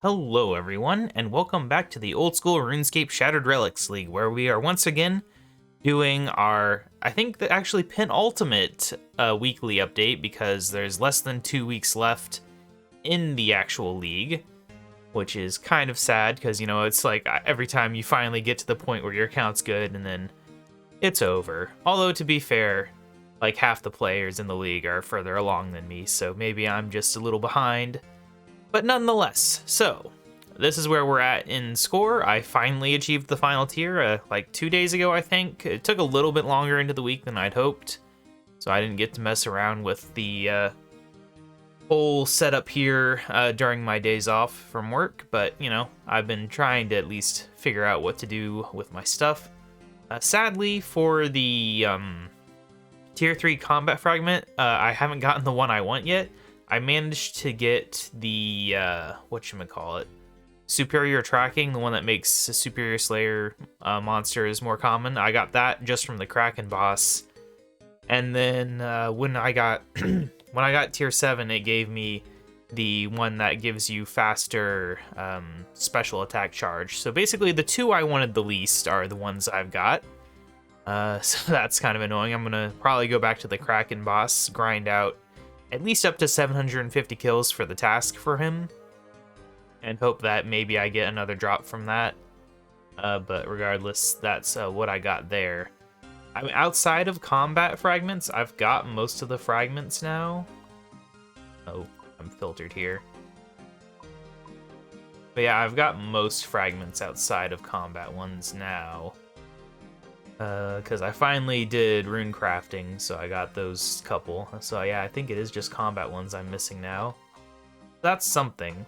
Hello everyone, and welcome back to the old school RuneScape Shattered Relics League, where we are once again doing our, I think, actually penultimate weekly update, because there's less than 2 weeks left in the actual league, which is kind of sad, because, you know, it's like every time you finally get to the point where your account's good, and then it's over. Although, to be fair, like half the players in the league are further along than me, so maybe I'm just a little behind. But nonetheless, so this is where we're at in score. I finally achieved the final tier like 2 days ago, I think. It took a little bit longer into the week than I'd hoped, so I didn't get to mess around with the whole setup here during my days off from work. But, you know, I've been trying to at least figure out what to do with my stuff. Sadly, for the tier 3 combat fragment, I haven't gotten the one I want yet. I managed to get the, whatchamacallit, superior tracking, the one that makes superior slayer monsters more common. I got that just from the Kraken boss. And then when I got tier 7, it gave me the one that gives you faster special attack charge. So basically the two I wanted the least are the ones I've got. So that's kind of annoying. I'm gonna probably go back to the Kraken boss, grind out at least up to 750 kills for the task for him, and hope that maybe I get another drop from that. But regardless, that's what I got there. I mean, outside of combat fragments, I've got most of the fragments now. Oh, I'm filtered here. But yeah, I've got most fragments outside of combat ones now. Because I finally did rune crafting, so I got those couple. So yeah, I think it is just combat ones I'm missing now. That's something.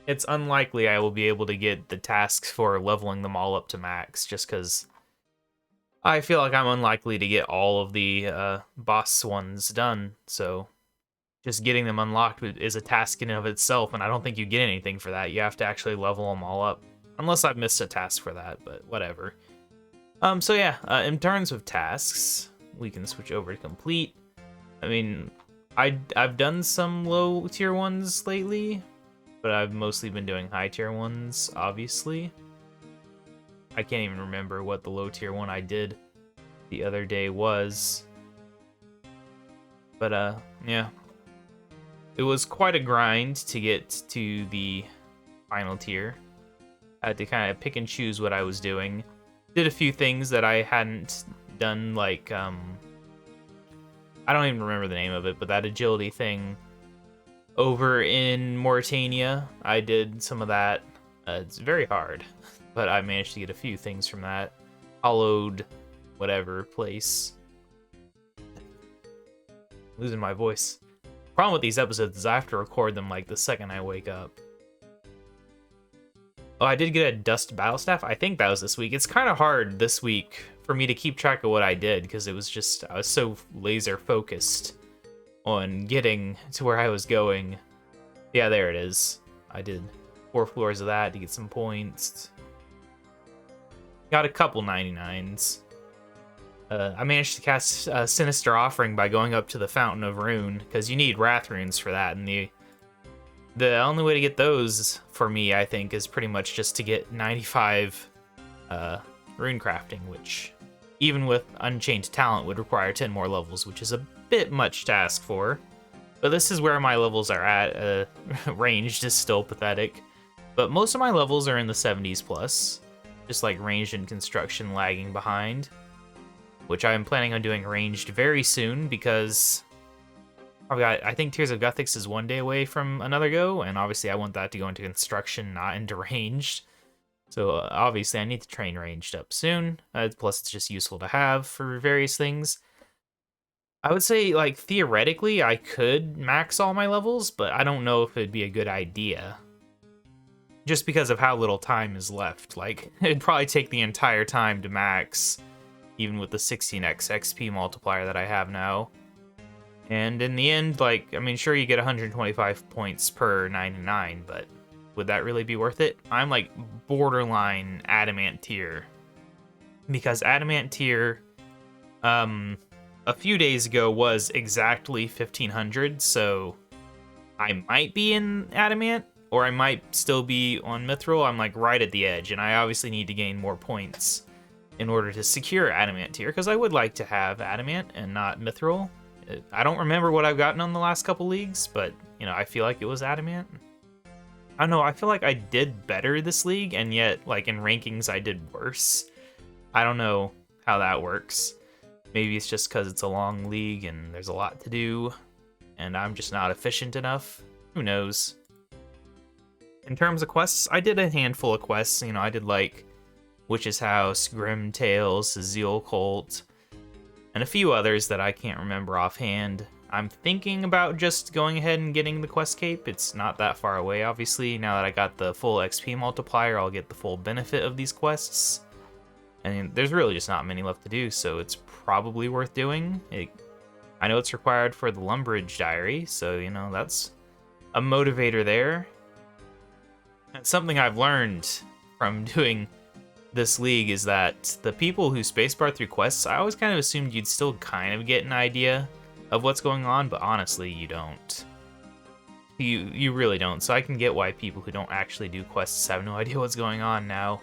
It's unlikely I will be able to get the tasks for leveling them all up to max, just because I feel like I'm unlikely to get all of the boss ones done. So just getting them unlocked is a task in and of itself, and I don't think you get anything for that. You have to actually level them all up. Unless I've missed a task for that, but whatever. So yeah, in terms of tasks, we can switch over to complete. I mean, I've done some low tier ones lately, but I've mostly been doing high tier ones, obviously. I can't even remember what the low tier one I did the other day was. But yeah. It was quite a grind to get to the final tier. I had to kind of pick and choose what I was doing. Did a few things that I hadn't done, like, I don't even remember the name of it, but that agility thing over in Mauritania, I did some of that. It's very hard, but I managed to get a few things from that. Hollowed whatever place. Losing my voice. Problem with these episodes is I have to record them, like, the second I wake up. Oh, I did get a Dust Battle Staff. I think that was this week. It's kind of hard this week for me to keep track of what I did, because it was just, I was so laser focused on getting to where I was going. Yeah, there it is. I did 4 floors of that to get some points. Got a couple 99s. I managed to cast Sinister Offering by going up to the Fountain of Rune, because you need Wrath runes for that, and the only way to get those, for me, I think, is pretty much just to get 95 rune crafting, which, even with Unchained Talent, would require 10 more levels, which is a bit much to ask for. But this is where my levels are at. Ranged is still pathetic. But most of my levels are in the 70s plus, just like ranged and construction lagging behind, which I'm planning on doing ranged very soon, because I think Tears of Guthix is 1 day away from another go, and obviously I want that to go into construction, not into ranged. So obviously I need to train ranged up soon, plus it's just useful to have for various things. I would say, like, theoretically I could max all my levels, but I don't know if it'd be a good idea. Just because of how little time is left. Like, it'd probably take the entire time to max, even with the 16x XP multiplier that I have now. And in the end, like, I mean, sure, you get 125 points per 99, but would that really be worth it? I'm, like, borderline Adamant tier. Because Adamant tier, a few days ago was exactly 1500, so I might be in Adamant. or I might still be on Mithril. I'm like right at the edge, and I obviously need to gain more points in order to secure Adamant tier, because I would like to have Adamant and not Mithril. I don't remember what I've gotten on the last couple leagues, but, you know, I feel like it was Adamant. I don't know, I feel like I did better this league, and yet, like, in rankings, I did worse. I don't know how that works. Maybe it's just because it's a long league and there's a lot to do, and I'm just not efficient enough. Who knows? In terms of quests, I did a handful of quests. You know, I did, like, Witch's House, Grim Tales, Zeal Cult, and a few others that I can't remember offhand. I'm thinking about just going ahead and getting the quest cape. It's not that far away, obviously. Now that I got the full XP multiplier, I'll get the full benefit of these quests. And there's really just not many left to do, so it's probably worth doing. I know it's required for the Lumbridge Diary, so, you know, that's a motivator there. And something I've learned from doing this league is that the people who spacebar through quests, I always kind of assumed you'd still kind of get an idea of what's going on, but honestly, you don't. You really don't. So I can get why people who don't actually do quests have no idea what's going on now.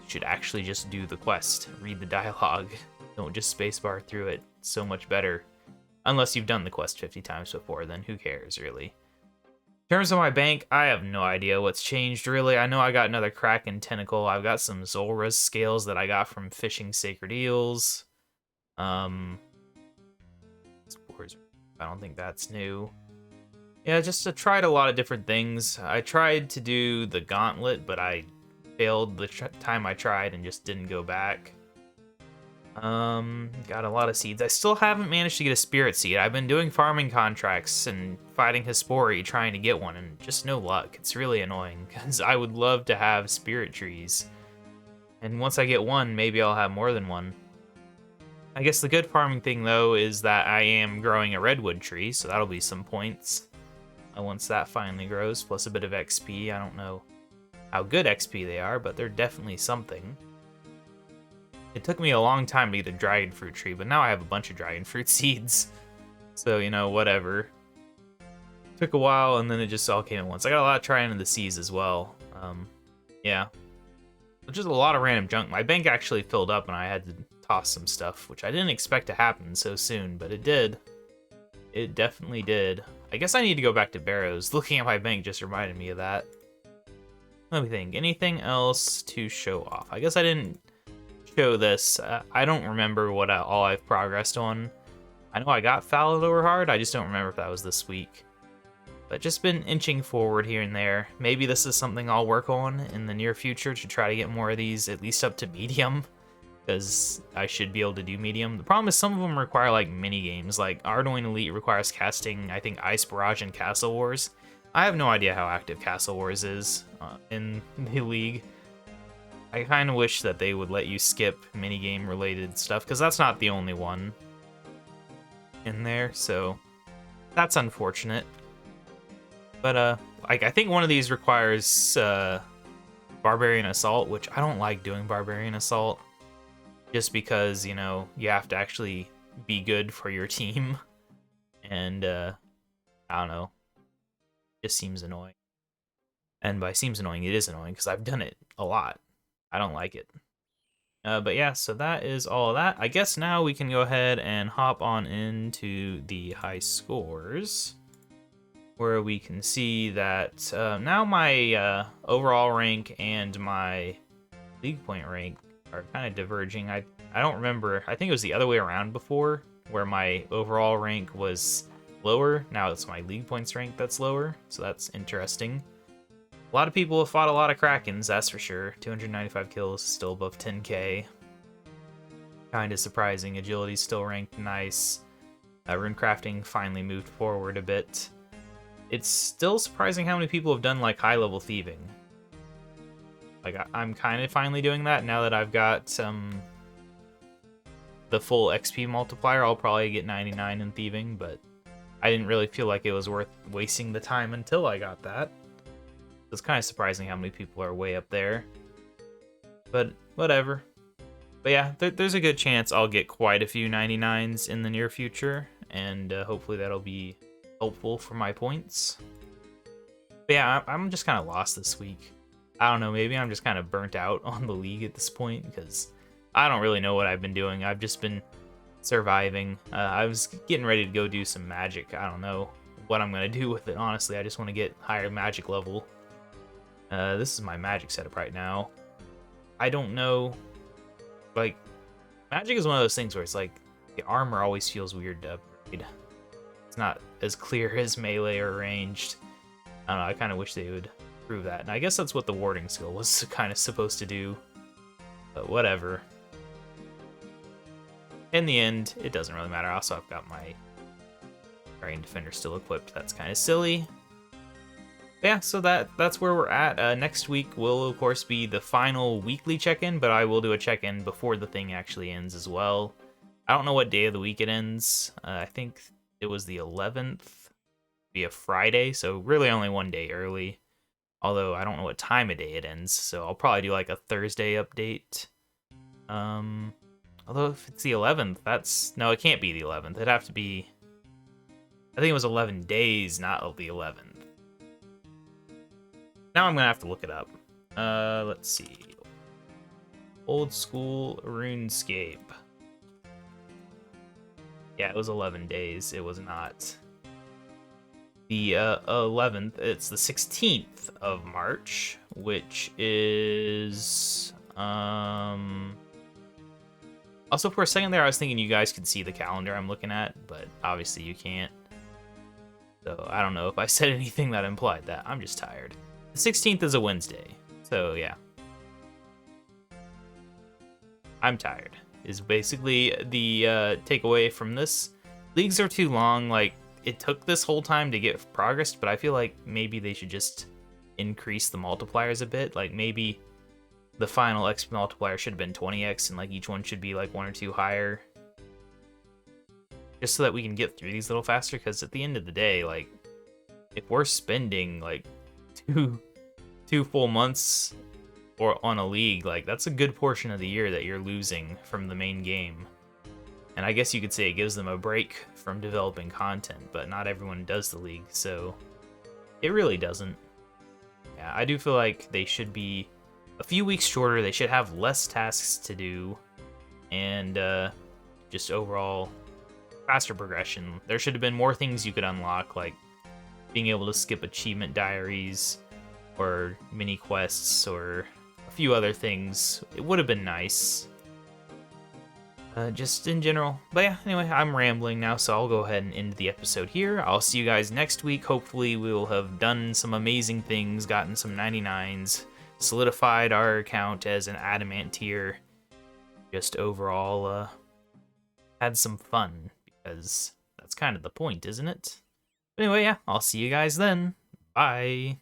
Should actually just do the quest, read the dialogue. Don't just spacebar through it. It's so much better. Unless you've done the quest 50 times before, then who cares, really? In terms of my bank, I have no idea what's changed, really. I know I got another Kraken Tentacle. I've got some Zulrah scales that I got from fishing sacred eels. Spores, I don't think that's new. Yeah, just I tried a lot of different things. I tried to do the gauntlet, but I failed the time I tried and just didn't go back. Got a lot of seeds. I still haven't managed to get a spirit seed. I've been doing farming contracts and fighting Hespori trying to get one, and just no luck. It's really annoying, because I would love to have spirit trees. And once I get one, maybe I'll have more than one. I guess the good farming thing, though, is that I am growing a redwood tree, so that'll be some points once that finally grows, plus a bit of XP. I don't know how good XP they are, but they're definitely something. It took me a long time to get a dragon fruit tree, but now I have a bunch of dragon fruit seeds. So, you know, whatever. Took a while, and then it just all came at once. I got a lot of trying in the seas as well. Yeah. Just a lot of random junk. My bank actually filled up, and I had to toss some stuff, which I didn't expect to happen so soon, but it did. It definitely did. I guess I need to go back to Barrows. Looking at my bank just reminded me of that. Let me think. Anything else to show off? I guess I didn't show this. I don't remember what all I've progressed on. I know I got Fallow Lower Hard. I just don't remember if that was this week. But just been inching forward here and there. Maybe this is something I'll work on in the near future to try to get more of these at least up to medium, because I should be able to do medium. The problem is some of them require like mini games. Like Ardoin Elite requires casting, I think, Ice Barrage and Castle Wars. I have no idea how active Castle Wars is in the league. I kind of wish that they would let you skip minigame related stuff, because that's not the only one in there, so that's unfortunate. But like, I think one of these requires Barbarian Assault, which I don't like doing Barbarian Assault, just because, you know, you have to actually be good for your team, and I don't know, it just seems annoying. And by seems annoying, it is annoying, because I've done it a lot. I don't like it. But yeah, so that is all of that. I guess now we can go ahead and hop on into the high scores, where we can see that now my overall rank and my league point rank are kind of diverging. I don't remember. I think it was the other way around before, where my overall rank was lower. Now it's my league points rank that's lower, so that's interesting. A lot of people have fought a lot of Krakens, that's for sure. 295 kills, still above 10k. Kind of surprising. Agility's still ranked nice. Runecrafting finally moved forward a bit. It's still surprising how many people have done, like, high-level thieving. Like, I'm kind of finally doing that now that I've got the full XP multiplier. I'll probably get 99 in thieving, but I didn't really feel like it was worth wasting the time until I got that. It's kind of surprising how many people are way up there, but whatever. But yeah, there's a good chance I'll get quite a few 99s in the near future, and hopefully that'll be helpful for my points. But yeah, I'm just kind of lost this week. I don't know, maybe I'm just kind of burnt out on the league at this point because I don't really know what I've been doing. I've just been surviving. I was getting ready to go do some magic. I don't know what I'm going to do with it, honestly. I just want to get higher magic level. This is my magic setup right now. I don't know. Like, magic is one of those things where it's like the armor always feels weird to upgrade. It's not as clear as melee or ranged. I don't know, I kind of wish they would prove that. And I guess that's what the warding skill was kind of supposed to do. But whatever. In the end, it doesn't really matter. Also, I've got my Guardian Defender still equipped. That's kind of silly. But yeah, so that's where we're at. Next week will, of course, be the final weekly check-in, but I will do a check-in before the thing actually ends as well. I don't know what day of the week it ends. I think it was the 11th. Be a Friday, so really only one day early. Although I don't know what time of day it ends, so I'll probably do like a Thursday update. Although if it's the 11th, no, it can't be the 11th. It'd have to be, I think it was 11 days, not the 11th. Now I'm gonna have to look it up. Let's see. Old school RuneScape. Yeah, it was 11 days. It was not the 11th. It's the 16th of March, which is also, for a second there I was thinking you guys could see the calendar I'm looking at, but obviously you can't. So I don't know if I said anything that implied that. I'm just tired. The 16th is a Wednesday, so yeah. I'm tired is basically the takeaway from this. Leagues are too long. Like, it took this whole time to get progress, but I feel like maybe they should just increase the multipliers a bit. Like, maybe the final XP multiplier should have been 20x, and like each one should be like 1 or 2 higher, just so that we can get through these a little faster. Because at the end of the day, like, if we're spending like two full months or on a league, like, that's a good portion of the year that you're losing from the main game. And I guess you could say it gives them a break from developing content, but not everyone does the league, so it really doesn't. Yeah, I do feel like they should be a few weeks shorter. They should have less tasks to do, and just overall faster progression. There should have been more things you could unlock, like being able to skip achievement diaries or mini quests or a few other things. It would have been nice. Just in general. But yeah, anyway, I'm rambling now, so I'll go ahead and end the episode here. I'll see you guys next week. Hopefully we will have done some amazing things, gotten some 99s, solidified our account as an adamant tier. Just overall, had some fun, because that's kind of the point, isn't it? But anyway, yeah, I'll see you guys then. Bye.